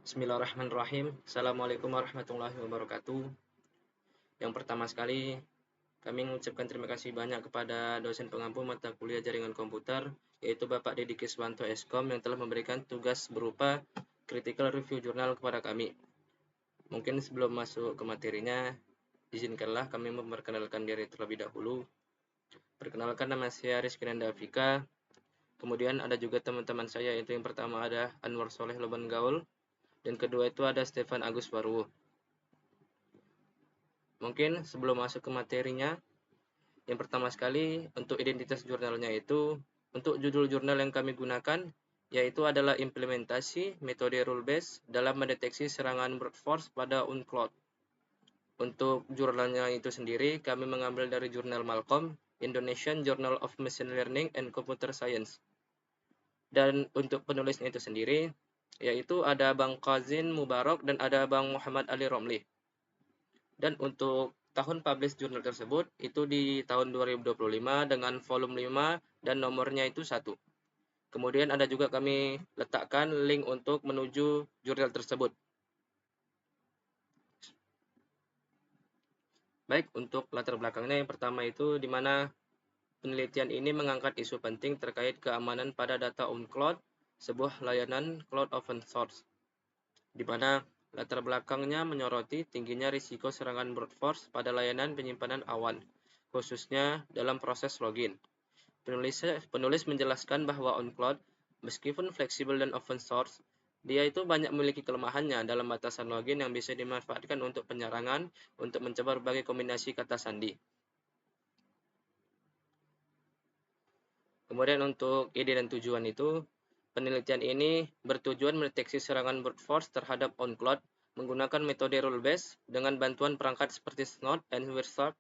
Bismillahirrahmanirrahim. Assalamualaikum warahmatullahi wabarakatuh. Yang pertama sekali, kami mengucapkan terima kasih banyak kepada dosen pengampu mata kuliah jaringan komputer, yaitu Bapak Dedi Kiswanto Eskom yang telah memberikan tugas berupa critical review jurnal kepada kami. Mungkin sebelum masuk ke materinya, izinkanlah kami memperkenalkan diri terlebih dahulu. Perkenalkan, nama saya Rizky Nanda Afika. Kemudian ada juga teman-teman saya, yaitu yang pertama ada Anwar Soleh Loban Gaul, dan kedua itu ada Stefan Agus Warwo. Mungkin sebelum masuk ke materinya, yang pertama sekali untuk identitas jurnalnya itu, untuk judul jurnal yang kami gunakan, yaitu adalah implementasi metode rule based dalam mendeteksi serangan brute force pada unclot. Untuk jurnalnya itu sendiri, kami mengambil dari jurnal Malcolm, Indonesian Journal of Machine Learning and Computer Science. Dan untuk penulisnya itu sendiri, yaitu ada Bang Qazin Mubarak dan ada Bang Muhammad Ali Romli. Dan untuk tahun publish jurnal tersebut itu di tahun 2025 dengan volume 5 dan nomornya itu 1. Kemudian ada juga kami letakkan link untuk menuju jurnal tersebut. Baik, untuk latar belakangnya yang pertama itu di mana penelitian ini mengangkat isu penting terkait keamanan pada data on cloud, sebuah layanan cloud open source, di mana latar belakangnya menyoroti tingginya risiko serangan brute force pada layanan penyimpanan awan, khususnya dalam proses login. Penulis menjelaskan bahwa OnCloud, meskipun fleksibel dan open source, dia itu banyak memiliki kelemahannya dalam batasan login yang bisa dimanfaatkan untuk penyerangan untuk mencoba berbagai kombinasi kata sandi. Kemudian untuk ide dan tujuan itu, penelitian ini bertujuan mendeteksi serangan brute force terhadap OnCloud menggunakan metode rule-based dengan bantuan perangkat seperti Snort dan Wireshark.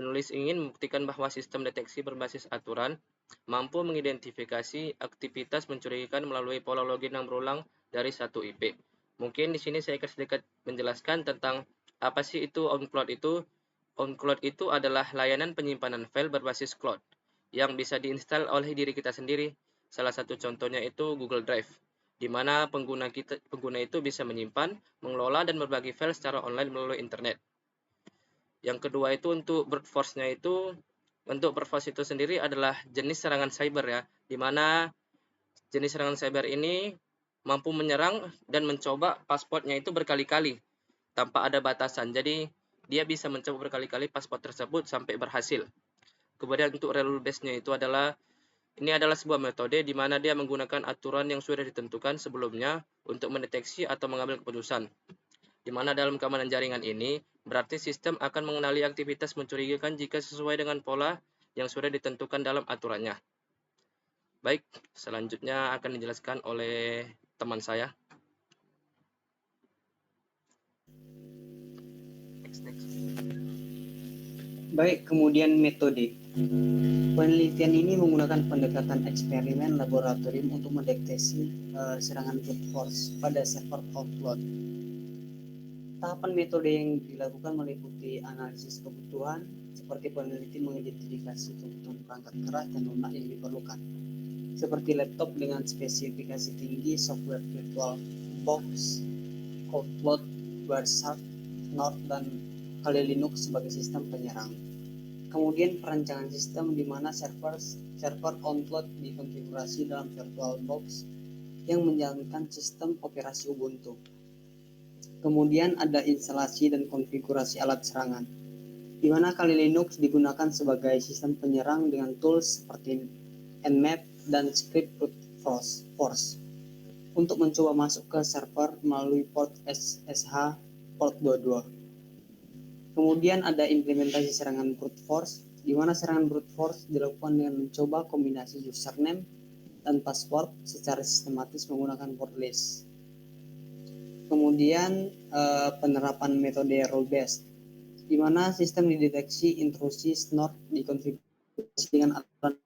Penulis ingin membuktikan bahwa sistem deteksi berbasis aturan mampu mengidentifikasi aktivitas mencurigakan melalui pola login yang berulang dari satu IP. Mungkin di sini saya akan sedikit menjelaskan tentang apa sih itu OnCloud itu. OnCloud itu adalah layanan penyimpanan file berbasis cloud yang bisa diinstal oleh diri kita sendiri. Salah satu contohnya itu Google Drive, di mana pengguna itu bisa menyimpan, mengelola, dan berbagi file secara online melalui internet. Yang kedua itu untuk brute force-nya itu, untuk brute force itu sendiri adalah jenis serangan cyber ya, di mana jenis serangan cyber ini mampu menyerang dan mencoba password-nya itu berkali-kali tanpa ada batasan. Jadi dia bisa mencoba berkali-kali password tersebut sampai berhasil. Kemudian untuk rule based-nya itu adalah ini adalah sebuah metode di mana dia menggunakan aturan yang sudah ditentukan sebelumnya untuk mendeteksi atau mengambil keputusan. Di mana dalam keamanan jaringan ini, berarti sistem akan mengenali aktivitas mencurigakan jika sesuai dengan pola yang sudah ditentukan dalam aturannya. Baik, selanjutnya akan dijelaskan oleh teman saya. Baik, kemudian metode. Penelitian ini menggunakan pendekatan eksperimen laboratorium untuk mendeteksi serangan brute force pada server OnCloud. Tahapan metode yang dilakukan meliputi analisis kebutuhan, seperti peneliti mengidentifikasi kebutuhan perangkat keras dan lunak yang diperlukan, seperti laptop dengan spesifikasi tinggi, software virtual box, OnCloud, Wireshark, Snort, dan Kali Linux sebagai sistem penyerang. Kemudian perancangan sistem di mana server OnCloud dikonfigurasi dalam VirtualBox yang menjalankan sistem operasi Ubuntu. Kemudian ada instalasi dan konfigurasi alat serangan, di mana Kali Linux digunakan sebagai sistem penyerang dengan tools seperti Nmap dan script brute force untuk mencoba masuk ke server melalui port SSH port 22. Kemudian ada implementasi serangan brute force, di mana serangan brute force dilakukan dengan mencoba kombinasi username dan password secara sistematis menggunakan word list. Kemudian penerapan metode role based, di mana sistem dideteksi intrusi Snort dikonfigurasi dengan aturan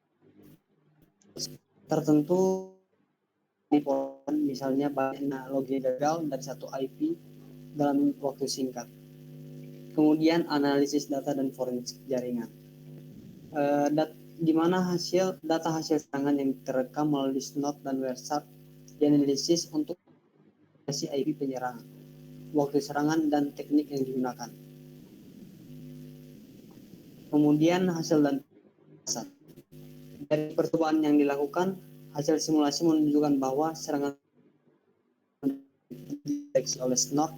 tertentu, misalnya banyak login gagal dan satu IP dalam waktu singkat. Kemudian analisis data dan forensik jaringan, di mana data hasil serangan yang terekam melalui Snort dan Wireshark dianalisis untuk IP penyerangan, waktu serangan, dan teknik yang digunakan. Kemudian hasil dan dasar. Dari percobaan yang dilakukan, hasil simulasi menunjukkan bahwa serangan dideteksi oleh Snort.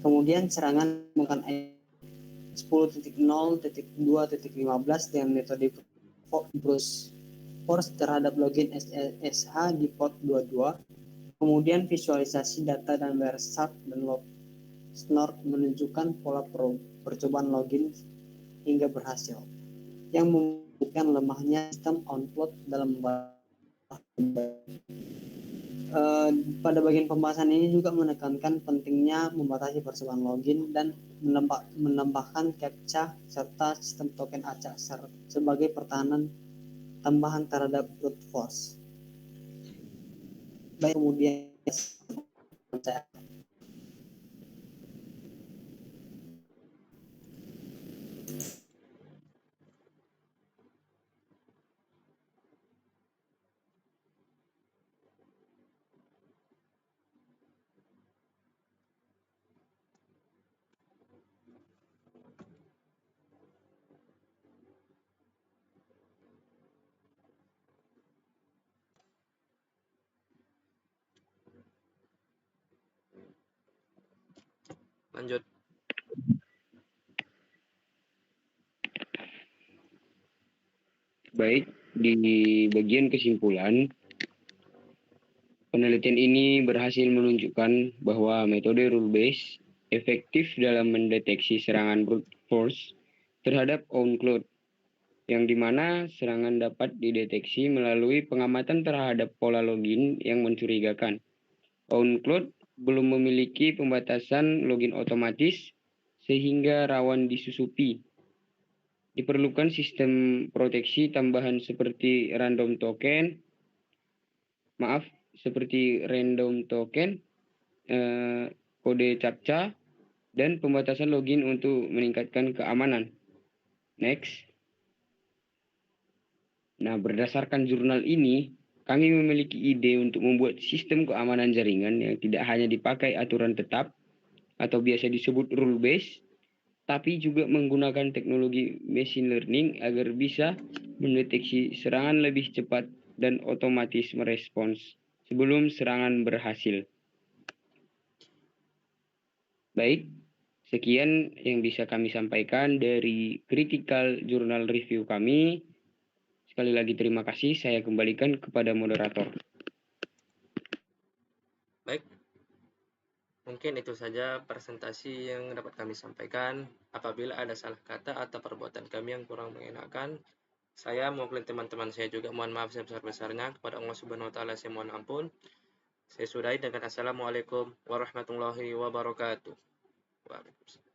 Kemudian serangan menggunakan 10.0.2.15 dengan metode brute force terhadap login SSH di port 22. Kemudian visualisasi data dan Wireshark dan Snort menunjukkan pola percobaan login hingga berhasil, yang membuktikan lemahnya sistem OnCloud dalam pada bagian pembahasan ini juga menekankan pentingnya membatasi percobaan login dan menambahkan CAPTCHA serta sistem token acak sebagai pertahanan tambahan terhadap brute force. Baik, kemudian Lanjut. Baik, di bagian kesimpulan, penelitian ini berhasil menunjukkan bahwa metode rule-based efektif dalam mendeteksi serangan brute force terhadap OnCloud, yang dimana serangan dapat dideteksi melalui pengamatan terhadap pola login yang mencurigakan. OnCloud belum memiliki pembatasan login otomatis sehingga rawan disusupi. Diperlukan sistem proteksi tambahan seperti random token, kode CAPTCHA, dan pembatasan login untuk meningkatkan keamanan. Next. Nah, berdasarkan jurnal ini, kami memiliki ide untuk membuat sistem keamanan jaringan yang tidak hanya dipakai aturan tetap atau biasa disebut rule-based, tapi juga menggunakan teknologi machine learning agar bisa mendeteksi serangan lebih cepat dan otomatis merespons sebelum serangan berhasil. Baik, sekian yang bisa kami sampaikan dari critical journal review kami. Sekali lagi terima kasih, saya kembalikan kepada moderator. Baik, mungkin itu saja presentasi yang dapat kami sampaikan. Apabila ada salah kata atau perbuatan kami yang kurang mengenakan, saya mewakili teman-teman saya juga mohon maaf sebesar-besarnya. Kepada Allah Subhanahu wa taala saya mohon ampun. Saya sudahi dengan assalamualaikum warahmatullahi wabarakatuh. Waalaikumsalam.